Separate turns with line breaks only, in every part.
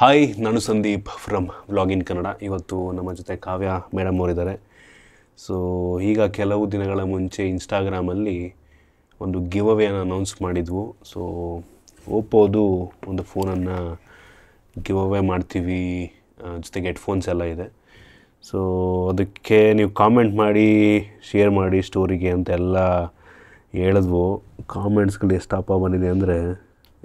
Hi, ನಾನು Sandeep from vlog ಇನ್ ಕನ್ನಡ. ಇವತ್ತು ನಮ್ಮ ಜೊತೆ ಕಾವ್ಯ ಮೇಡಮ್ ಅವರಿದ್ದಾರೆ. ಸೊ ಈಗ ಕೆಲವು ದಿನಗಳ ಮುಂಚೆ ಇನ್ಸ್ಟಾಗ್ರಾಮಲ್ಲಿ ಒಂದು ಗಿವ್ ಅವೇನ ಅನೌನ್ಸ್ ಮಾಡಿದ್ವು. ಸೊ ಓಪೋದು ಒಂದು ಫೋನನ್ನು ಗಿವ್ ಅವೇ ಮಾಡ್ತೀವಿ, ಜೊತೆಗೆ ಹೆಡ್ಫೋನ್ಸ್ ಎಲ್ಲ ಇದೆ. ಸೊ ಅದಕ್ಕೆ ನೀವು ಕಾಮೆಂಟ್ ಮಾಡಿ, ಶೇರ್ ಮಾಡಿ ಸ್ಟೋರಿಗೆ ಅಂತೆಲ್ಲ ಹೇಳಿದ್ವು. ಕಾಮೆಂಟ್ಸ್ಗಳು ಎಷ್ಟಪ್ಪ ಬಂದಿದೆ ಅಂದರೆ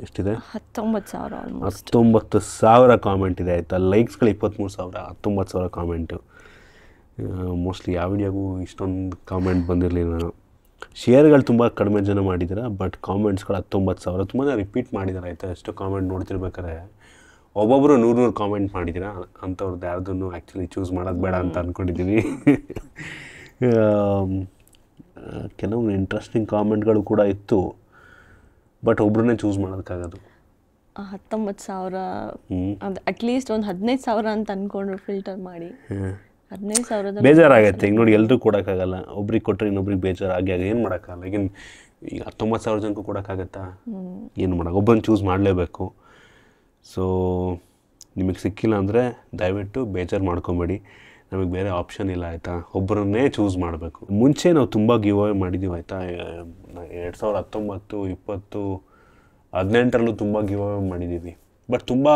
ಎಷ್ಟಿದೆ? 19,000 ಕಾಮೆಂಟ್ ಇದೆ ಆಯಿತಾ. ಲೈಕ್ಸ್ಗಳು 23,000, 19,000 ಕಾಮೆಂಟು. ಮೋಸ್ಟ್ಲಿ ಯಾವ ವಿಡಿಯೋಗೂ ಇಷ್ಟೊಂದು ಕಾಮೆಂಟ್ ಬಂದಿರಲಿಲ್ಲ. ನಾನು ಶೇರ್ಗಳು ತುಂಬ ಕಡಿಮೆ ಜನ ಮಾಡಿದ್ದೀರ, ಬಟ್ ಕಾಮೆಂಟ್ಸ್ಗಳು 19,000 ತುಂಬಾ ರಿಪೀಟ್ ಮಾಡಿದ್ದಾರೆ ಆಯಿತಾ. ಎಷ್ಟು ಕಾಮೆಂಟ್ ನೋಡ್ತಿರ್ಬೇಕಾದ್ರೆ ಒಬ್ಬೊಬ್ಬರು 100 ಕಾಮೆಂಟ್ ಮಾಡಿದ್ದೀರಾ. ಅಂಥವ್ರದ್ದು ಯಾವುದನ್ನು ಆ್ಯಕ್ಚುಲಿ ಚೂಸ್ ಮಾಡೋದು ಬೇಡ ಅಂತ ಅಂದ್ಕೊಂಡಿದ್ದೀವಿ. ಕೆಲವೊಂದು ಇಂಟ್ರೆಸ್ಟಿಂಗ್ ಕಾಮೆಂಟ್ಗಳು ಕೂಡ ಇತ್ತು, ಬಟ್ ಒಬ್ಬರನ್ನೇ ಚೂಸ್ ಮಾಡೋದಕ್ಕಾಗೋದು.
19,000 ಅದು ಅಟ್ಲೀಸ್ಟ್ ಒಂದು 15,000 ಅಂತ ಅಂದ್ಕೊಂಡ್ರು ಫಿಲ್ಟರ್ ಮಾಡಿ. 15,000
ಬೇಜಾರಾಗತ್ತೆ. ಈಗ ನೋಡಿ, ಎಲ್ಲರೂ ಕೊಡೋಕ್ಕಾಗಲ್ಲ. ಒಬ್ರಿಗೆ ಕೊಟ್ಟರೆ ಇನ್ನೊಬ್ರಿಗೆ ಬೇಜಾರಾಗಿ ಏನು ಮಾಡೋಕ್ಕಾಗಲ್ಲ. ಈಗ 19,000 ಜನಕ್ಕೂ ಕೊಡೋಕ್ಕಾಗತ್ತಾ? ಏನು ಮಾಡೋಕೆ, ಒಬ್ಬರನ್ನ ಚೂಸ್ ಮಾಡಲೇಬೇಕು. ಸೊ ನಿಮಗೆ ಸಿಕ್ಕಿಲ್ಲ ಅಂದರೆ ದಯವಿಟ್ಟು ಬೇಜಾರು ಮಾಡ್ಕೊಬೇಡಿ. ನಮಗೆ ಬೇರೆ ಆಪ್ಷನ್ ಇಲ್ಲ ಆಯಿತಾ. ಒಬ್ಬರನ್ನೇ ಚೂಸ್ ಮಾಡಬೇಕು. ಮುಂಚೆ ನಾವು ತುಂಬ ಗಿವ್ ಅವೇ ಮಾಡಿದ್ದೀವಿ ಆಯಿತಾ. 2019, 20, 18ರಲ್ಲೂ ತುಂಬ ಗಿವ್ ಅವೇ ಮಾಡಿದ್ದೀವಿ. ಬಟ್ ತುಂಬ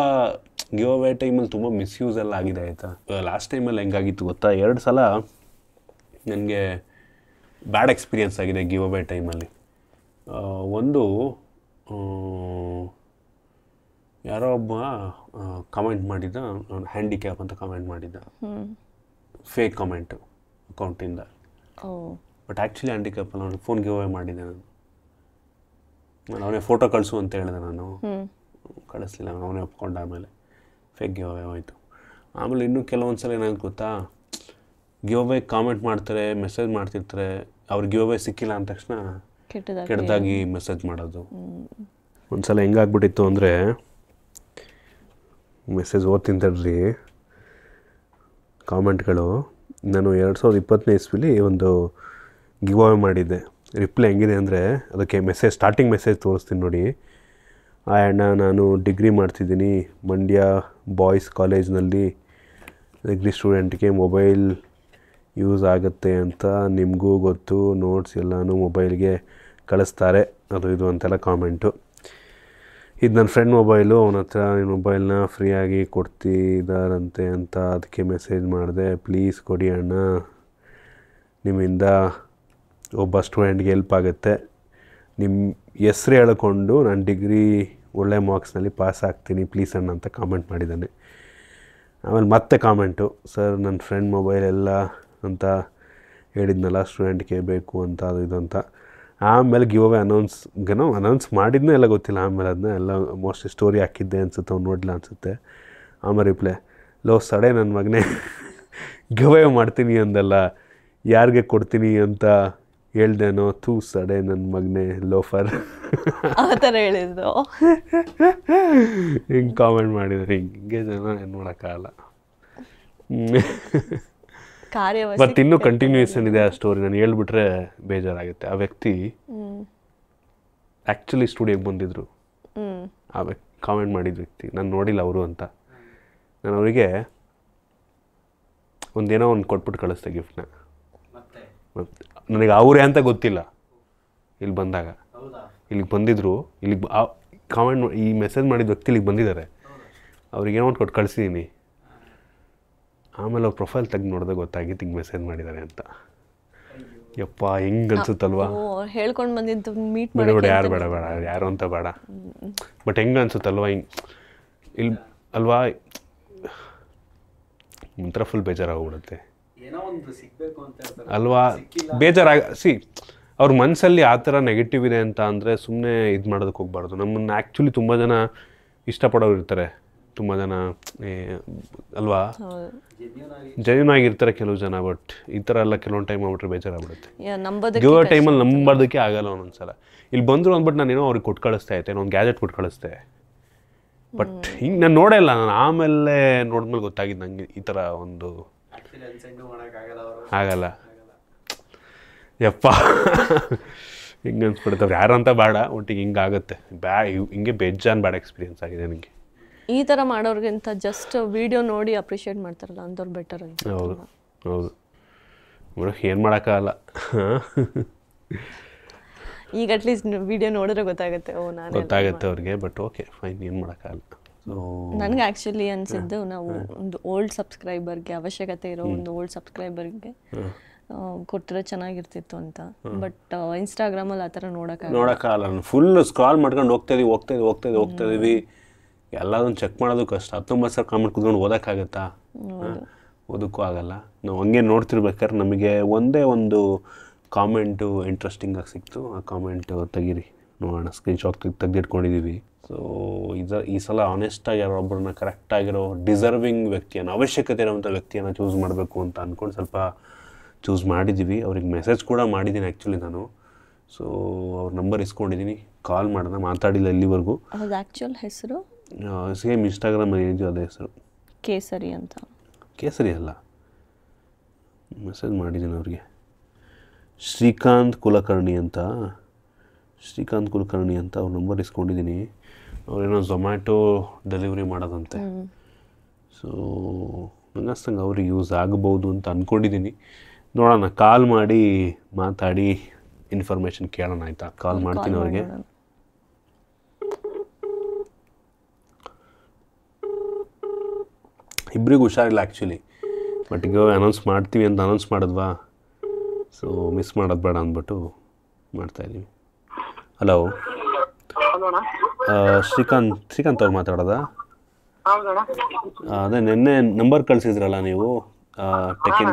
ಗಿವ್ ಅವೇ ಟೈಮಲ್ಲಿ ತುಂಬ ಮಿಸ್ಯೂಸ್ ಎಲ್ಲ ಆಗಿದೆ ಆಯಿತಾ. ಲಾಸ್ಟ್ ಟೈಮಲ್ಲಿ ಹೆಂಗಾಗಿತ್ತು ಗೊತ್ತಾ, 2 ಸಲ ನನಗೆ ಬ್ಯಾಡ್ ಎಕ್ಸ್ಪೀರಿಯನ್ಸ್ ಆಗಿದೆ ಗಿವ್ ಅವೇ ಟೈಮಲ್ಲಿ. ಒಂದು ಯಾರೋ ಒಬ್ಬ ಕಮೆಂಟ್ ಮಾಡಿದ್ದ, ಹ್ಯಾಂಡಿಕ್ಯಾಪ್ ಅಂತ ಕಮೆಂಟ್ ಮಾಡಿದ್ದ. ಫೇಕ್ ಕಮೆಂಟು ಅಕೌಂಟಿಂದ. ಬಟ್ ಆ್ಯಕ್ಚುಲಿ ಹ್ಯಾಂಡಿಕ್ಯಾಪಲ್ಲಿ ಅವ್ನಿಗೆ ಫೋನ್ ಗಿವ್ ಅವೇ ಮಾಡಿದ್ದೆ ನಾನು. ಅವನೇ ಫೋಟೋ ಕಳಿಸು ಅಂತ ಹೇಳಿದೆ, ನಾನು ಕಳಿಸ್ಲಿಲ್ಲ. ಅವನೇ ಒಪ್ಕೊಂಡ. ಆಮೇಲೆ ಫೇಕ್ ಗಿವ್ ಅವೇ ಹೋಯಿತು. ಆಮೇಲೆ ಇನ್ನೂ ಕೆಲವೊಂದು ಸಲ ಏನಾಗುತ್ತೆ ಗೊತ್ತಾ, ಗಿವ್ ಅವೇ ಕಾಮೆಂಟ್ ಮಾಡ್ತಾರೆ, ಮೆಸೇಜ್ ಮಾಡ್ತಿರ್ತಾರೆ. ಅವ್ರಿಗೆ ಗಿವ್ ಅವೇ ಸಿಕ್ಕಿಲ್ಲ ಅಂದ ತಕ್ಷಣ ಕೆಟ್ಟದಾಗಿ ಮೆಸೇಜ್ ಮಾಡೋದು. ಒಂದು ಸಲ ಹೆಂಗಾಗ್ಬಿಟ್ಟಿತ್ತು ಅಂದರೆ, ಮೆಸೇಜ್ ಓದ್ತಿಂತಡ್ರಿ ಕಾಮೆಂಟ್ಗಳು. ನಾನು 2020ನೇ ಇಸ್ವಿಲಿ ಒಂದು ಗಿವ್ ಅವೇ ಮಾಡಿದ್ದೆ. ರಿಪ್ಲೈ ಹೆಂಗಿದೆ ಅಂದರೆ, ಅದಕ್ಕೆ ಮೆಸೇಜ್, ಸ್ಟಾರ್ಟಿಂಗ್ ಮೆಸೇಜ್ ತೋರಿಸ್ತೀನಿ ನೋಡಿ. ಆ ಅಣ್ಣ, ನಾನು ಡಿಗ್ರಿ ಮಾಡ್ತಿದ್ದೀನಿ ಮಂಡ್ಯ ಬಾಯ್ಸ್ ಕಾಲೇಜ್ನಲ್ಲಿ. ಡಿಗ್ರಿ ಸ್ಟೂಡೆಂಟ್ಗೆ ಮೊಬೈಲ್ ಯೂಸ್ ಆಗುತ್ತೆ ಅಂತ ನಿಮಗೂ ಗೊತ್ತು. ನೋಟ್ಸ್ ಎಲ್ಲನೂ ಮೊಬೈಲ್ಗೆ ಕಳಿಸ್ತಾರೆ, ಅದು ಇದು ಅಂತೆಲ್ಲ ಕಾಮೆಂಟು. ಇದು ನನ್ನ ಫ್ರೆಂಡ್ ಮೊಬೈಲು, ಅವನ ಹತ್ರ ನಿಮ್ಮ ಮೊಬೈಲ್ನ ಫ್ರೀಯಾಗಿ ಕೊಡ್ತಿದ್ದಾರಂತೆ ಅಂತ ಅದಕ್ಕೆ ಮೆಸೇಜ್ ಮಾಡಿದೆ. ಪ್ಲೀಸ್ ಕೊಡಿ ಅಣ್ಣ, ನಿಮ್ಮಿಂದ ಒಬ್ಬ ಸ್ಟೂಡೆಂಟ್ಗೆ ಹೆಲ್ಪ್ ಆಗುತ್ತೆ. ನಿಮ್ಮ ಹೆಸ್ರು ಹೇಳ್ಕೊಂಡು ನಾನು ಡಿಗ್ರಿ ಒಳ್ಳೆ ಮಾರ್ಕ್ಸ್ನಲ್ಲಿ ಪಾಸ್ ಆಗ್ತೀನಿ ಪ್ಲೀಸ್ ಅಣ್ಣ ಅಂತ ಕಾಮೆಂಟ್ ಮಾಡಿದ್ದಾನೆ. ಆಮೇಲೆ ಮತ್ತೆ ಕಾಮೆಂಟು, ಸರ್ ನನ್ನ ಫ್ರೆಂಡ್ ಮೊಬೈಲ್ ಎಲ್ಲ ಅಂತ ಹೇಳಿದ್ನಲ್ಲ, ಸ್ಟೂಡೆಂಟ್ಗೆ ಬೇಕು ಅಂತ ಅದು ಇದು ಅಂತ. ಆಮೇಲೆ ಗಿವ್ ಅವೇ ಅನೌನ್ಸ್ ಮಾಡಿದ್ನೋ ಎಲ್ಲ ಗೊತ್ತಿಲ್ಲ. ಆಮೇಲೆ ಅದನ್ನ ಎಲ್ಲ ಮೋಸ್ಟ್ಲಿ ಸ್ಟೋರಿ ಹಾಕಿದ್ದೆ ಅನ್ಸುತ್ತೆ, ಅವ್ನು ನೋಡಲಿಲ್ಲ ಅನಿಸುತ್ತೆ. ಆಮೇಲೆ ರಿಪ್ಲೈ, ಲೋ ಸಡೆ ನನ್ನ ಮಗನೇ, ಗಿವ್ ಅವೇ ಮಾಡ್ತೀನಿ ಅಂದಲ್ಲ, ಯಾರಿಗೆ ಕೊಡ್ತೀನಿ ಅಂತ ಹೇಳ್ದೇನೋ, ತೂ ಸಡೆ ನನ್ನ ಮಗನೇ ಲೋಫರ್,
ಆ ಥರ ಹೇಳಿದ್ದು.
ಹಿಂಗೆ ಕಾಮೆಂಟ್ ಮಾಡಿದ್ರೆ ಹಿಂಗೆ ಜನ ಏನು ಮಾಡೋಕ್ಕಾಗಲ್ಲ. ಬಟ್ ಇನ್ನೂ ಕಂಟಿನ್ಯೂಯೇಷನ್ ಇದೆ ಆ ಸ್ಟೋರಿ. ನಾನು ಹೇಳ್ಬಿಟ್ರೆ ಬೇಜಾರಾಗುತ್ತೆ. ಆ ವ್ಯಕ್ತಿ ಆ್ಯಕ್ಚುಲಿ ಸ್ಟುಡಿಯೋಗೆ ಬಂದಿದ್ರು. ಆ ಕಾಮೆಂಟ್ ಮಾಡಿದ ವ್ಯಕ್ತಿ ನಾನು ನೋಡಿಲ್ಲ ಅವರು ಅಂತ. ನಾನು ಅವರಿಗೆ ಒಂದೇನೋ ಒಂದು ಕೊಟ್ಬಿಟ್ಟು ಕಳಿಸ್ದೆ ಗಿಫ್ಟ್ನ. ನನಗೆ ಅವರೇ ಅಂತ ಗೊತ್ತಿಲ್ಲ. ಇಲ್ಲಿ ಬಂದಾಗ ಇಲ್ಲಿಗೆ ಬಂದಿದ್ರು, ಇಲ್ಲಿಗೆ ಕಾಮೆಂಟ್ ಈ ಮೆಸೇಜ್ ಮಾಡಿದ ವ್ಯಕ್ತಿ ಇಲ್ಲಿಗೆ ಬಂದಿದ್ದಾರೆ. ಅವ್ರಿಗೇನೋ ಒಂದು ಕೊಟ್ಟು ಕಳಿಸಿದ್ದೀನಿ. ಆಮೇಲೆ ಅವ್ರ ಪ್ರೊಫೈಲ್ ತೆಗೆದು ನೋಡಿದಾಗ ಗೊತ್ತಾಗಿತ್ತು ಹಿಂಗೆ ಮೆಸೇಜ್ ಮಾಡಿದ್ದಾರೆ ಅಂತ. ಯಪ್ಪ, ಹೆಂಗೆ ಅನ್ಸುತ್ತಲ್ವಾ.
ಹೇಳ್ಕೊಂಡು ಬಂದಿದ್ದು ಮೀಟ್
ಬೇಡ ಯಾರು ಬೇಡ ಯಾರು ಅಂತ ಬೇಡ. ಬಟ್ ಹೆಂಗೆ ಅನ್ಸುತ್ತಲ್ವಾ, ಹಿಂಗೆ ಇಲ್ಲಿ ಅಲ್ವಾ, ಒಂಥರ ಫುಲ್ ಬೇಜಾರಾಗ್ಬಿಡುತ್ತೆ ಅಲ್ವಾ. ಅವ್ರ ಮನಸ್ಸಲ್ಲಿ ಆ ಥರ ನೆಗೆಟಿವ್ ಇದೆ ಅಂತ ಅಂದರೆ ಸುಮ್ಮನೆ ಇದು ಮಾಡೋದಕ್ಕೆ ಹೋಗ್ಬಾರ್ದು. ನಮ್ಮನ್ನು ಆ್ಯಕ್ಚುಲಿ ತುಂಬ ಜನ ಇಷ್ಟಪಡೋರು ಇರ್ತಾರೆ, ತುಂಬ ಜನ ಅಲ್ವಾ, ಜೆನ್ಯೂನ್ ಆಗಿರ್ತಾರೆ ಕೆಲವು ಜನ. ಬಟ್ ಈ ಥರ ಎಲ್ಲ ಕೆಲವೊಂದು ಟೈಮ್ ಆಗ್ಬಿಟ್ರೆ ಬೇಜಾರಾಗ್ಬಿಡುತ್ತೆ. ಗಿವ್ ಅವೇ ಟೈಮಲ್ಲಿ ನಂಬಾರ್ದಕ್ಕೆ ಆಗಲ್ಲ ಒಂದೊಂದ್ಸಲ. ಇಲ್ಲಿ ಬಂದರು ಅಂದ್ಬಿಟ್ಟು ನಾನೇನೋ ಅವ್ರಿಗೆ ಕೊಟ್ಟು ಕಳಿಸ್ತಾ ಇದ್ದೆ, ಒಂದು ಗ್ಯಾಜೆಟ್ ಕೊಟ್ಟು ಕಳಿಸ್ದೆ. ಬಟ್ ಹಿಂಗೆ ನಾನು ನೋಡೇ ಇಲ್ಲ. ನಾನು ಆಮೇಲೆ ನೋಡಿದ್ಮೇಲೆ ಗೊತ್ತಾಗಿದ್ದು ನನಗೆ ಈ ಥರ ಒಂದು ಆಗಲ್ಲ. ಯಪ್ಪ, ಹಿಂಗೆ ಅನ್ಸ್ಬಿಡ್ತವ್ರು ಯಾರು ಅಂತ ಬೇಡ, ಒಟ್ಟಿಗೆ ಹಿಂಗೆ ಆಗುತ್ತೆ. ಹಿಂಗೆ ಬೇಜಾನ್ ಬ್ಯಾಡ್ ಎಕ್ಸ್ಪೀರಿಯನ್ಸ್ ಆಗಿದೆ ನನಗೆ.
ಈ ಥರ ಮಾಡೋರ್ಗಿಂತ ಜಸ್ಟ್ ವಿಡಿಯೋ ನೋಡಿ ಅಪ್ರಿಷಿಯೇಟ್ ಮಾಡ್ತಾರಲ್ಲ ಅಂಥವ್ರು ಬೆಟರ್ ಅಂತ.
ಹೌದು ಹೌದು ಏನು ಮಾಡೋಕ್ಕಾಗಲ್ಲ.
ಈಗ ಅಟ್ಲೀಸ್ಟ್ ವಿಡಿಯೋ ನೋಡಿದ್ರೆ ಗೊತ್ತಾಗುತ್ತೆ, ಓ ನಾನು
ಗೊತ್ತಾಗುತ್ತೆ ಅವ್ರಿಗೆ. ಬಟ್ ಓಕೆ ಫೈನ್, ಏನು ಮಾಡೋಕ್ಕಾಗಲ್ಲ. ಸೊ
ನನಗೆ ಆ್ಯಕ್ಚುಲಿ ಅನಿಸಿದ್ದು ನಾವು ಒಂದು ಓಲ್ಡ್ ಸಬ್ಸ್ಕ್ರೈಬರ್ಗೆ, ಅವಶ್ಯಕತೆ ಇರೋ ಒಂದು ಓಲ್ಡ್ ಸಬ್ಸ್ಕ್ರೈಬರ್ಗೆ ಕೊಟ್ಟರೆ ಚೆನ್ನಾಗಿರ್ತಿತ್ತು ಅಂತ. ಬಟ್ ಇನ್ಸ್ಟಾಗ್ರಾಮಲ್ಲಿ ಆ ಥರ
ನೋಡೋಕ್ಕಾಗಲ್ಲ. ಫುಲ್ ಸ್ಕ್ರಾಲ್ ಮಾಡ್ಕೊಂಡು ಹೋಗ್ತಾ ಇದೀವಿ. ಎಲ್ಲದನ್ನು ಚೆಕ್ ಮಾಡೋದು ಕಷ್ಟ. 19,000 ಕಾಮೆಂಟ್ ಕುತ್ಕೊಂಡು ಓದೋಕ್ಕಾಗತ್ತಾ? ಓದೋಕ್ಕೂ ಆಗಲ್ಲ. ನಾವು ಹಂಗೆ ನೋಡ್ತಿರ್ಬೇಕಾದ್ರೆ ನಮಗೆ ಒಂದೇ ಒಂದು ಕಾಮೆಂಟು ಇಂಟ್ರೆಸ್ಟಿಂಗಾಗಿ ಸಿಕ್ತು. ಆ ಕಾಮೆಂಟು ತೆಗೀರಿ ನೋಡೋಣ, ಸ್ಕ್ರೀನ್ಶಾಟ್ ತೆಗೆದಿಟ್ಕೊಂಡಿದ್ದೀವಿ. ಸೊ ಈ ಸಲ ಆನೆಸ್ಟಾಗಿ ಯಾರೊಬ್ಬರನ್ನ ಕರೆಕ್ಟಾಗಿರೋ ಡಿಸರ್ವಿಂಗ್ ವ್ಯಕ್ತಿಯನ್ನು, ಅವಶ್ಯಕತೆ ಇರೋವಂಥ ವ್ಯಕ್ತಿಯನ್ನು ಚೂಸ್ ಮಾಡಬೇಕು ಅಂತ ಅಂದ್ಕೊಂಡು ಸ್ವಲ್ಪ ಚೂಸ್ ಮಾಡಿದ್ದೀವಿ. ಅವ್ರಿಗೆ ಮೆಸೇಜ್ ಕೂಡ ಮಾಡಿದ್ದೀನಿ ಆ್ಯಕ್ಚುಲಿ ನಾನು. ಸೊ ಅವ್ರ ನಂಬರ್ ಇಸ್ಕೊಂಡಿದ್ದೀನಿ, ಕಾಲ್ ಮಾಡೋಣ, ಮಾತಾಡಿಲ್ಲ ಇಲ್ಲಿವರೆಗೂ.
ಅವ್ರದ್ದು ಆ್ಯಕ್ಚುಯಲ್ ಹೆಸರು
ಸೇಮ್ ಇನ್ಸ್ಟಾಗ್ರಾಮಲ್ಲಿ ಏನಿದೆಯೋ ಅದೇ ಹೆಸರು,
ಕೇಸರಿ ಅಂತ.
ಕೇಸರಿ ಅಲ್ಲ, ಮೆಸೇಜ್ ಮಾಡಿದ್ದೀನಿ ಅವ್ರಿಗೆ. ಶ್ರೀಕಾಂತ್ ಕುಲಕರ್ಣಿ ಅಂತ ಅವ್ರ ನಂಬರ್ ಇಸ್ಕೊಂಡಿದ್ದೀನಿ. ಅವ್ರೇನೋ ಝೊಮ್ಯಾಟೊ ಡೆಲಿವರಿ ಮಾಡೋದಂತೆ. ಸೊ ನಂಗಸ್ತಂಗೆ ಅವ್ರಿಗೆ ಯೂಸ್ ಆಗ್ಬೋದು ಅಂತ ಅಂದ್ಕೊಂಡಿದ್ದೀನಿ. ನೋಡೋಣ, ಕಾಲ್ ಮಾಡಿ ಮಾತಾಡಿ ಇನ್ಫಾರ್ಮೇಷನ್ ಕೇಳೋಣ, ಆಯಿತಾ? ಕಾಲ್ ಮಾಡ್ತೀನಿ ಅವ್ರಿಗೆ. ಇಬ್ಬರಿಗೂ ಹುಷಾರಿಲ್ಲ ಆ್ಯಕ್ಚುಲಿ, ಬಟ್ ಈಗ ಅನೌನ್ಸ್ ಮಾಡ್ತೀವಿ ಅಂತ ಅನೌನ್ಸ್ ಮಾಡಿದ್ವಾ, ಸೊ ಮಿಸ್ ಮಾಡೋದು ಬೇಡ ಅಂದ್ಬಿಟ್ಟು ಮಾಡ್ತಾಯಿದ್ದೀವಿ. ಹಲೋ, ಶ್ರೀಕಾಂತ್ ಅವ್ರು ಮಾತಾಡೋದಾ? ಅದೇ ನಿನ್ನೆ ನಂಬರ್ ಕಳಿಸಿದ್ರಲ್ಲ ನೀವು, ಟೆಕ್ ಇನ್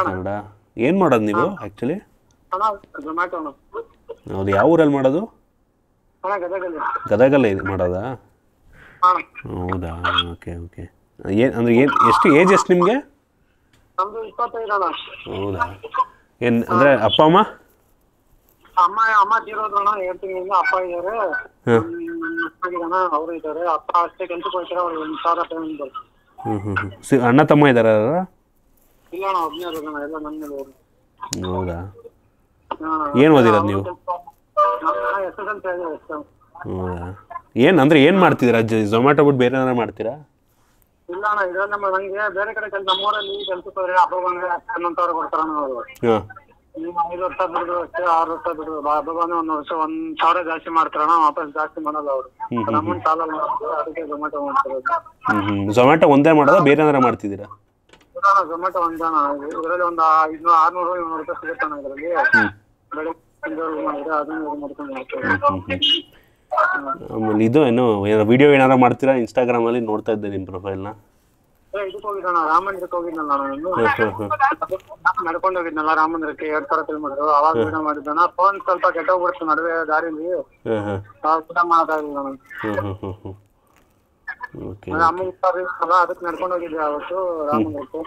ಕನ್ನಡ. ಏನು ಮಾಡೋದು ನೀವು ಆ್ಯಕ್ಚುಲಿ? ಹೌದು, ಯಾವ ಊರಲ್ಲಿ ಮಾಡೋದು? ಗದಗಲ್ಲೇ ಮಾಡೋದಾ? ಹೌದಾ, ಓಕೆ. ಏನು ಅಂದರೆ ಎಷ್ಟು ಏಜ್ ನಿಮಗೆ? ಹೌದಾ, ಏನು ಅಂದರೆ ಅಪ್ಪ ಅಮ್ಮ
ತೀರೋದ್ರಣ 7 ತಿಂಗಳಿಂದ. ಅಪ್ಪ ಇದ್ದಾರೆ, ಅವರು ಇದ್ದಾರೆ. ಅಪ್ಪ ಅಷ್ಟೇ ಕೆಲ್ಸಕ್ಕೆ ಹೋಗ್ತಾರೆ, ಅವ್ರಿಗೆ 1,000 ಪೇಮೆಂಟ್ ಬರುತ್ತೆ.
ಅಣ್ಣ ತಮ್ಮ ಇದ್ದಾರ?
ಇಲ್ಲ ಅಣ್ಣ, ಒಬ್ಬನೇ ಇರೋದಣ್ಣ, ಎಲ್ಲ ನನ್ನ ಮೇಲೆ ಅವರು.
ಹೌದಾ, ಏನು ಓದಿರೋದು ನೀವು? ಹೌದಾ, ಏನು ಅಂದರೆ ಏನು ಮಾಡ್ತಿದ್ದೀರಾ? ಝೊಮ್ಯಾಟೊ ಬಿಟ್ಟು ಬೇರೆ ಏನಾರು ಮಾಡ್ತೀರಾ?
ಇಲ್ಲ ಅಣ್ಣ, ಇದೆಲ್ಲ ನಂಗೆ ಬೇರೆ ಕಡೆ ನಮ್ಮೂರಲ್ಲಿ ಕೆಲ್ಸಕ್ಕೆ ಹೋದ್ರೆ ಹಬ್ಬ ಬಂದ್ರೆ 11,000 ಕೊಡ್ತಾರ ಅವರು. 5 ವರ್ಷ ದುಡ್ಡು ಅಷ್ಟೇ, 6 ವರ್ಷ ದುಡ್ಡು. ಹಬ್ಬ ಬಂದ್ರೆ 1 ವರ್ಷ 1,000 ಜಾಸ್ತಿ ಮಾಡ್ತಾರಣ, ವಾಪಸ್ ಜಾಸ್ತಿ ಮಾಡಲ್ಲ ಅವರು. ಅಮೌಂಟ್ ಸಾಲಲ್ಲ, ಅದಕ್ಕೆ ಝೊಮ್ಯಾಟೊ ಮಾಡ್ತಾರೆ.
ಝೊಮ್ಯಾಟೊ ಒಂದೇ ಮಾಡೋದಾ, ಬೇರೆ ಏನಾರ ಮಾಡ್ತಿದ್ದೀರಾ?
ಝೊಮ್ಯಾಟೊ ಒಂದಣ. ಇದರಲ್ಲಿ ಒಂದು 600-700 ರೂಪಾಯಿ ಸಿಗುತ್ತಣ್ಣ. ಇದರಲ್ಲಿ ಬೆಳಗ್ಗೆ ಮಾಡಿದ್ರೆ ಅದನ್ನ ಮಾಡ್ಕೊಂಡು ಮಾಡ್ತಾರೆ.
ಆಮೇಲೆ ಇದು ಏನು ವಿಡಿಯೋ ಏನಾರ ಮಾಡ್ತೀರಾ? ಇನ್ಸ್ಟಾಗ್ರಾಮಲ್ಲಿ ನೋಡ್ತಾ ಇದ್ದೆ ನಿಮ್ಮ ಪ್ರೊಫೈಲ್ನ.
ಇದಕ್ಕೆ ಹೋಗಿದ್ದಣ್ಣ, ರಾಮ ಮಂದಿರಕ್ಕೆ ಹೋಗಿದ್ನಲ್ಲ ನಾನು. ನಡ್ಕೊಂಡು ಹೋಗಿದ್ನಲ್ಲ ರಾಮ ಮಂದಿರಕ್ಕೆ, 2,000 ಕಿಲೋಮೀಟರ್. ಅವಾಗ ವಿಡಿಯೋ ಮಾಡಿದ್ದಾನ. ಫೋನ್ ಸ್ವಲ್ಪ ಕೆಟ್ಟೋಗ್ಬಿಡ್ತು ನಡುವೆ ದಾರಿಲಿ, ಊಟ ಮಾಡೋದಾಗಿಲ್ಲ ನಾನು. ಅಮ್ಮ ಹುಷಾರಿಲ್ಲ, ಅದಕ್ಕೆ ನಡ್ಕೊಂಡು ಹೋಗಿದ್ದೆ ಅವತ್ತು ರಾಮ ಮಂದಿರಕ್ಕೆ.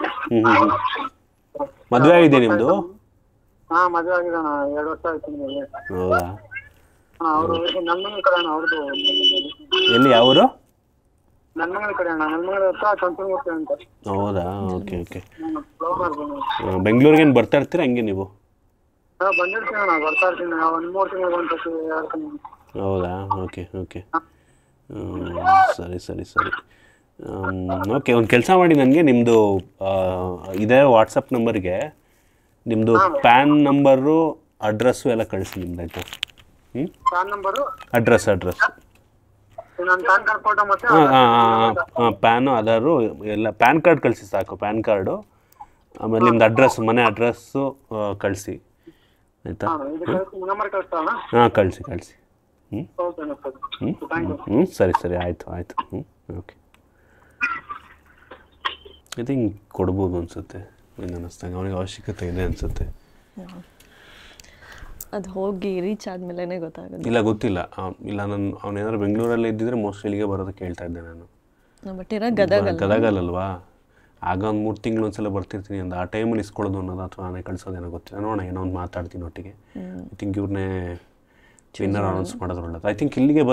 ಮದುವೆ ಆಗಿದೆ ನಿಮ್ದು?
ಹಾ, ಮದುವೆ ಆಗಿದಣ್ಣ, 2 ವರ್ಷ ಆಯ್ತು ನಿಮಗೆ.
ಹೌದಾ,
ಅವರು ನನ್ಮಂಗಲ ಕಡೆ ಅಣ್ಣ ಅವ್ರದ್ದು.
ಎಲ್ಲಿ, ಯಾವರು?
ನನ್ಮಂಗಲ ಕಡೆ ಅಣ್ಣ, ನನ್ಮಂಗಲ ಹತ್ರ ಚಂಚನಮೂರ್ತಿ ಅಂತ.
ಹೌದಾ, ಓಕೆ. ಬೆಂಗಳೂರಿಗೆ ಬರ್ತಾ ಇರ್ತೀರಾ ಹಂಗೆ ನೀವು?
ಬಂದಿರ್ತೀನಿ ಅಣ್ಣ, ಬರ್ತಾ ಇರ್ತೀನಿ. 1-3 ತಿಂಗಳಿಗೆ ಒಂದ್ಸತಿ, 2 ತಿಂಗಳು.
ಹೌದಾ, ಓಕೆ. ಸರಿ. ಓಕೆ, ಒಂದು ಕೆಲಸ ಮಾಡಿ, ನನಗೆ ನಿಮ್ಮದು ಇದೇ ವಾಟ್ಸಪ್ ನಂಬರ್ಗೆ ನಿಮ್ಮದು ಪ್ಯಾನ್ ನಂಬರು, ಅಡ್ರೆಸ್ಸು ಎಲ್ಲ ಕಳಿಸಿ ನಿಮ್ದು, ಆಯಿತಾ?
ಪ್ಯಾನ್ ನಂಬರು,
ಅಡ್ರೆಸ್
ನನ್ನ ಪ್ಯಾನ್ ಕಾರ್ಡ್ ಫೋಟೋ ಮತ್ತೆ
ಪ್ಯಾನು, ಆಧಾರು ಎಲ್ಲ. ಪ್ಯಾನ್ ಕಾರ್ಡ್ ಕಳಿಸಿ ಸಾಕು, ಪ್ಯಾನ್ ಕಾರ್ಡು. ಆಮೇಲೆ ನಿಮ್ದು ಅಡ್ರೆಸ್, ಮನೆ ಅಡ್ರೆಸ್ಸು ಕಳಿಸಿ, ಆಯಿತಾ?
ನಂಬರ್ ಕಳಿಸ್ತಾಣ?
ಹಾಂ, ಕಳಿಸಿ. ಸರಿ, ಆಯಿತು. ಓಕೆ, ಐ ಥಿಂಕ್ ಕೊಡ್ಬೋದು ಅನಿಸುತ್ತೆ, ಏನು ಅನ್ನಿಸ್ದಂಗೆ. ಅವನಿಗೆ ಅವಶ್ಯಕತೆ ಇದೆ ಅನಿಸುತ್ತೆ.
ಅದು ಹೋಗಿ ರೀಚ್ ಆದಮೇಲೆ ಗೊತ್ತಾಗುತ್ತೆ.
ಇಲ್ಲ, ಗೊತ್ತಿಲ್ಲ. ಇಲ್ಲ, ಅವನೇನಾದ್ರು ಬೆಂಗಳೂರಲ್ಲೇ ಇದ್ದಿದ್ರೆ ಮೋಸ್ಟ್ಲಿ ಇಲ್ಲಿಗೆ ಬರೋದಕ್ಕೆ ಹೇಳ್ತಾ ಇದ್ದೆ ನಾನು.
ಬಟ್ ಇರೋ ಗದಗಲ್ವಾ,
ಆಗ ಒಂದು 3 ತಿಂಗಳು ಒಂದ್ಸಲ ಬರ್ತಿರ್ತೀನಿ ಅಂತ. ಆ ಟೈಮಲ್ಲಿ ಇಸ್ಕೊಳ್ಳೋದು ಅನ್ನೋದು ಅಥವಾ ನಾನೇ ಕಳಿಸೋದೇನೋ ಗೊತ್ತಿಲ್ಲ. ನೋಡೋಣ, ಏನೋ ಒಂದು ಮಾತಾಡ್ತೀನಿ ಒಟ್ಟಿಗೆ. ಐ ಥಿಂಕ್ ಇವ್ರನ್ನೇ ವಿನ್ನರ್ ಅನೌನ್ಸ್ ಮಾಡೋದು ಒಳ್ಳೇದು. ಐ ಥಿಂಕ್ ಇಲ್ಲಿಗೆ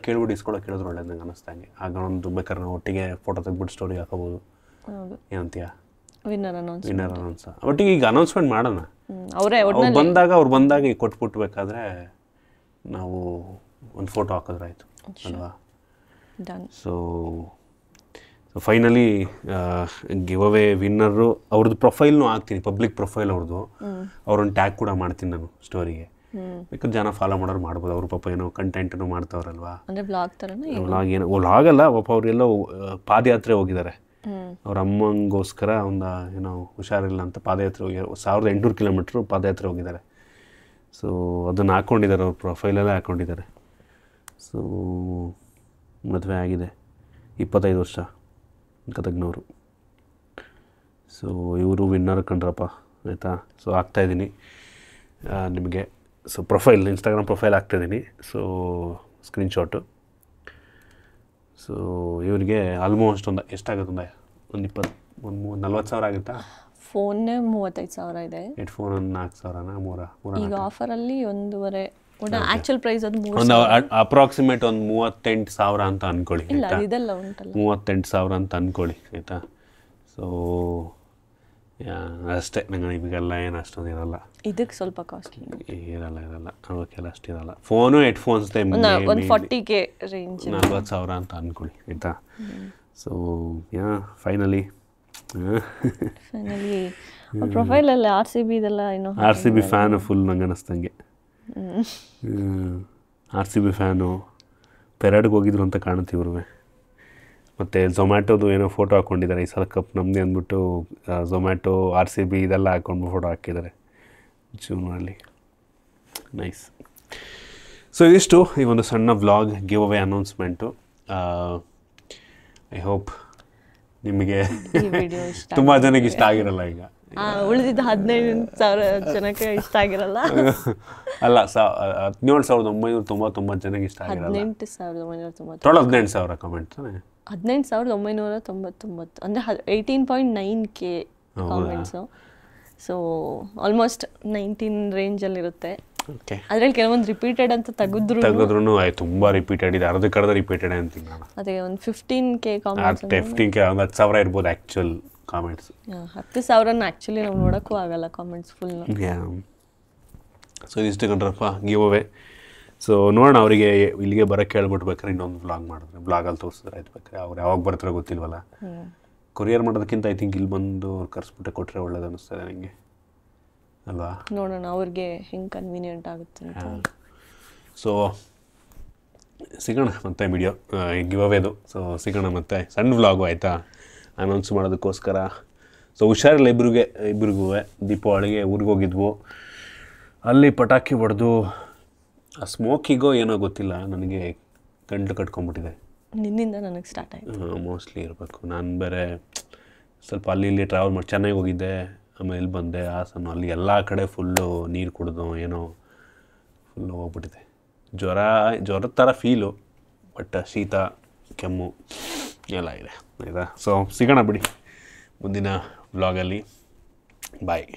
ಕೇಳ್ಬಿಟ್ಟು ಇಸ್ಕೊಳ್ಳೋಕೆ ಕೇಳಿದ್ರು ಒಳ್ಳೇದು ನಂಗೆ ಅನ್ನಿಸ್ದಂಗೆ. ಆಗ ಒಂದು ಬೇಕಾದ್ರೆ ನಾವು ಒಟ್ಟಿಗೆ ಫೋಟೋ ತೆಗ್ಬಿಟ್ಟು ಸ್ಟೋರಿ ಹಾಕೋಬೋದು. ಏನಂತೀಯ?
ವಿನ್ನರ್ ಅನೌನ್ಸ್
ಒಟ್ಟಿಗೆ ಈಗ ಅನೌನ್ಸ್ಮೆಂಟ್ ಮಾಡೋಣ. ಅವ್ರು ಬಂದಾಗ ಈಗ ಕೊಟ್ಬಿಟ್ಬೇಕಾದ್ರೆ ನಾವು ಒಂದು ಫೋಟೋ ಹಾಕಿದ್ರೆ ಆಯಿತು ಅಲ್ವಾ?
Done.
So finally give away winner ಅವ್ರದ್ದು ಪ್ರೊಫೈಲ್ನೂ ಹಾಕ್ತೀನಿ, ಪಬ್ಲಿಕ್ ಪ್ರೊಫೈಲ್ ಅವ್ರದ್ದು. ಅವ್ರನ್ನ ಟ್ಯಾಗ್ ಕೂಡ ಮಾಡ್ತೀನಿ ನಾನು ಸ್ಟೋರಿಗೆ. ಬೇಕಾದ್ರೆ ಜನ ಫಾಲೋ ಮಾಡೋರು ಮಾಡ್ಬೋದು. ಅವ್ರ ಪಾಪ ಏನೋ ಕಂಟೆಂಟನ್ನು ಮಾಡ್ತಾವ್ರಲ್ವಾ,
ಅಂದರೆ ಬ್ಲಾಗ್ ಥರನೇ.
ವ್ಲಾಗ್ ಅಲ್ಲ, ಪಾಪ ಅವರೆಲ್ಲೋ ಪಾದಯಾತ್ರೆ ಹೋಗಿದ್ದಾರೆ. ಅವ್ರ ಅಮ್ಮಂಗೋಸ್ಕರ ಏನೋ ಹುಷಾರಿಲ್ಲ ಅಂತ ಪಾದಯಾತ್ರೆ ಹೋಗಿ 1800 ಕಿಲೋಮೀಟ್ರು ಪಾದಯಾತ್ರೆ ಹೋಗಿದ್ದಾರೆ. ಸೊ ಅದನ್ನು ಹಾಕ್ಕೊಂಡಿದ್ದಾರೆ, ಅವ್ರ ಪ್ರೊಫೈಲಲ್ಲೇ ಹಾಕ್ಕೊಂಡಿದ್ದಾರೆ. ಸೊ ಮದುವೆ ಆಗಿದೆ, 25 ವರ್ಷ, ಗದಗ್ನವರು. ಸೊ ಇವರು ವಿನ್ನರ್ ಕಂಡ್ರಪ್ಪ, ಆಯಿತಾ. ಸೊ ಹಾಕ್ತಾಯಿದ್ದೀನಿ ನಿಮಗೆ. ಸೊ ಪ್ರೊಫೈಲ್, ಇನ್ಸ್ಟಾಗ್ರಾಮ್ ಪ್ರೊಫೈಲ್ ಹಾಕ್ತಾಯಿದ್ದೀನಿ. So screenshot. ಸೊ ಇವರಿಗೆ ಆಲ್ಮೋಸ್ಟ್ ಎಷ್ಟಾಗುತ್ತೆ, ಒಂದು 40,000 ಆಗುತ್ತಾ?
ಫೋನ್ನೇ 35,000 ಇದೆ.
ಹೆಡ್ಫೋನ್ ಒಂದು 4,000
ಈಗ ಆಫರಲ್ಲಿ 1.5. ಆಕ್ಚುಲ್ ಪ್ರೈಸ್ ಅದು 3,000.
ಒಂದು ಅಪ್ರಾಕ್ಸಿಮೇಟ್ ಒಂದು 38,000 ಅಂತ ಅಂದ್ಕೊಳ್ಳಿ.
ಇಲ್ಲ, ಇದೆಲ್ಲ ಉಂಟಲ್ಲ,
38,000 ಅಂತ ಅಂದ್ಕೊಳ್ಳಿ, ಆಯಿತಾ. ಸೊ ಅಷ್ಟೇ, ನಂಗೆ ನಿಮಗೆಲ್ಲ ಏನು ಅಷ್ಟೊಂದು ಇರಲ್ಲ.
ಇದಕ್ಕೆ ಸ್ವಲ್ಪ ಕಾಸ್ಟ್ಲಿ
ಇರಲ್ಲ, ಅವಕ್ಕೆಲ್ಲ ಅಷ್ಟಿರಲ್ಲ. ಫೋನು ಹೆಡ್ಫೋನ್ಸ್
ಒಂದು 40K ರೇಂಜ್,
40,000 ಅಂತ ಅಂದ್ಕೊಳ್ಳಿ, ಆಯಿತಾ. ಸೊ ಫೈನಲಿ
ಪ್ರೊಫೈಲಲ್ಲಿ RCB ಇದೆಲ್ಲ ಏನೋ,
RCB ಫ್ಯಾನು ಫುಲ್ ನಂಗೆ ಅನ್ನಿಸ್ತಂಗೆ. RCB fan. ಪೆರೇಡ್ಗೆ ಹೋಗಿದ್ರು ಅಂತ ಕಾಣುತ್ತೆ ಇವ್ರೂ. ಮತ್ತು ಝೊಮ್ಯಾಟೋದು ಏನೋ ಫೋಟೋ ಹಾಕ್ಕೊಂಡಿದ್ದಾರೆ, ಈ ಸಲ ಕಪ್ ನಮ್ಮದೇ ಅಂದ್ಬಿಟ್ಟು ಝೊಮ್ಯಾಟೋ RCB ಇದೆಲ್ಲ ಹಾಕ್ಕೊಂಡು ಫೋಟೋ ಹಾಕಿದ್ದಾರೆ ಜೂನಲ್ಲಿ. ನೈಸ್. ಸೊ ಇದಿಷ್ಟು ಈ ಒಂದು ಸಣ್ಣ vlog give away announcement. I hope ನಿಮಗೆ ತುಂಬ ಜನಕ್ಕೆ ಇಷ್ಟ ಆಗಿರಲ್ಲ. ಈಗ
ಉಳಿದಿದ್ದು 15,000 ಜನಕ್ಕೆ ಇಷ್ಟ ಆಗಿರಲ್ಲ.
ಅಲ್ಲ, 17,999 ಜನಕ್ಕೆ ಇಷ್ಟ ಆಗಿರಲ್ಲ.
18,999
18,000 ಕಮೆಂಟ್ ತಾನೆ.
18,999 ಅಂದರೆ 18.9K ಕಾಮೆಂಟ್ಸು. ಸೊ ಆಲ್ಮೋಸ್ಟ್ 19 ರೇಂಜಲ್ಲಿರುತ್ತೆ.
ಓಕೆ.
ಅದರಲ್ಲಿ ಕೆಲವೊಂದು ರಿಪೀಟೆಡ್ ಅಂತ ತೆಗೆದ್ರೂ
ತುಂಬ ರಿಪೀಟೆಡ್ ಇದೆ, ಅರ್ಧಕ್ಕರ್ಧ ರಿಪೀಟೆಡ್ ಅಂತೀನಿ ನಾನು.
ಅದೇ ಒಂದು 15K ಕಾಮೆಂಟ್ಸ್,
15K, ಒಂದು 10,000 ಇರ್ಬೋದು ಆ್ಯಕ್ಚುಲ್ ಕಾಮೆಂಟ್ಸ್.
10,000 ಆ್ಯಕ್ಚುಲಿ ನಾವು ನೋಡೋಕ್ಕೂ ಆಗಲ್ಲ ಕಾಮೆಂಟ್ಸ್ ಫುಲ್.
ಸೊ ಇದಿಷ್ಟು ಕಂಡ್ರಪ್ಪ ಗಿವ್ ಅವೇ. ಸೊ ನೋಡೋಣ, ಅವರಿಗೆ ಇಲ್ಲಿಗೆ ಬರೋಕ್ಕೆ ಹೇಳ್ಬಿಟ್ಟು ಬೇಕಾದ್ರೆ ಇನ್ನೊಂದು ವ್ಲಾಗ್ ಮಾಡಿದ್ರೆ, ವ್ಲಾಗಲ್ಲಿ ತೋರಿಸಿದ್ರೆ ಆಯ್ತು. ಬೇಕಾದ್ರೆ ಅವ್ರು ಯಾವಾಗ ಬರ್ತಾರೋ ಗೊತ್ತಿಲ್ವಲ್ಲ. ಕೊರಿಯರ್ ಮಾಡೋದಕ್ಕಿಂತ ಐ ಥಿಂಕ್ ಇಲ್ಲಿ ಬಂದು ಅವ್ರು ಕರ್ಸ್ಬಿಟ್ಟೆ ಕೊಟ್ಟರೆ ಒಳ್ಳೇದು ಅನ್ನಿಸ್ತದೆ ನನಗೆ, ಅಲ್ವಾ.
ನೋಡೋಣ ಅವ್ರಿಗೆ ಹೆಂಗೆ ಕನ್ವೀನಿಯೆಂಟ್ ಆಗುತ್ತೆ ಅಂತ.
ಸೊ ಸಿಗೋಣ ಮತ್ತೆ ವಿಡಿಯೋ ಗಿವ್ ಅವೇದು. ಸೊ ಸಿಗೋಣ ಮತ್ತೆ ಸಣ್ಣ ವ್ಲಾಗು, ಆಯಿತಾ, ಅನೌನ್ಸ್ ಮಾಡೋದಕ್ಕೋಸ್ಕರ. ಸೊ ಹುಷಾರಿಲ್ಲ ಇಬ್ಬರಿಗೂ. ದೀಪಾವಳಿಗೆ ಊರಿಗೆ ಹೋಗಿದ್ವು, ಅಲ್ಲಿ ಪಟಾಕಿ ಹೊಡೆದು ಆ ಸ್ಮೋಕಿಗೋ ಏನೋ ಗೊತ್ತಿಲ್ಲ, ನನಗೆ ಗಂಟು ಕಟ್ಕೊಂಡ್ಬಿಟ್ಟಿದೆ.
ನಿನ್ನಿಂದ ನನಗೆ ಸ್ಟಾರ್ಟ್ ಆಯಿತು
ಮೋಸ್ಟ್ಲಿ ಇರಬೇಕು. ನಾನು ಬೇರೆ ಸ್ವಲ್ಪ ಅಲ್ಲಿ ಇಲ್ಲಿ ಟ್ರಾವೆಲ್ ಮಾಡಿ ಚೆನ್ನಾಗಿ ಹೋಗಿದ್ದೆ. ಆಮೇಲೆ ಇಲ್ಲಿ ಬಂದೆ ಹಾಸನ, ಅಲ್ಲಿ ಎಲ್ಲ ಕಡೆ ಫುಲ್ಲು ನೀರು ಕುಡಿದು ಏನೋ ಫುಲ್ಲು ಹೋಗ್ಬಿಟ್ಟಿದೆ. ಜ್ವರದ ಥರ ಫೀಲು, ಬಟ್ ಶೀತ ಕೆಮ್ಮು ಎಲ್ಲ ಇದೆ, ಆಯಿತಾ. ಸೊ ಸಿಗೋಣ ಬಿಡಿ ಮುಂದಿನ ವ್ಲಾಗಲ್ಲಿ. ಬಾಯ್.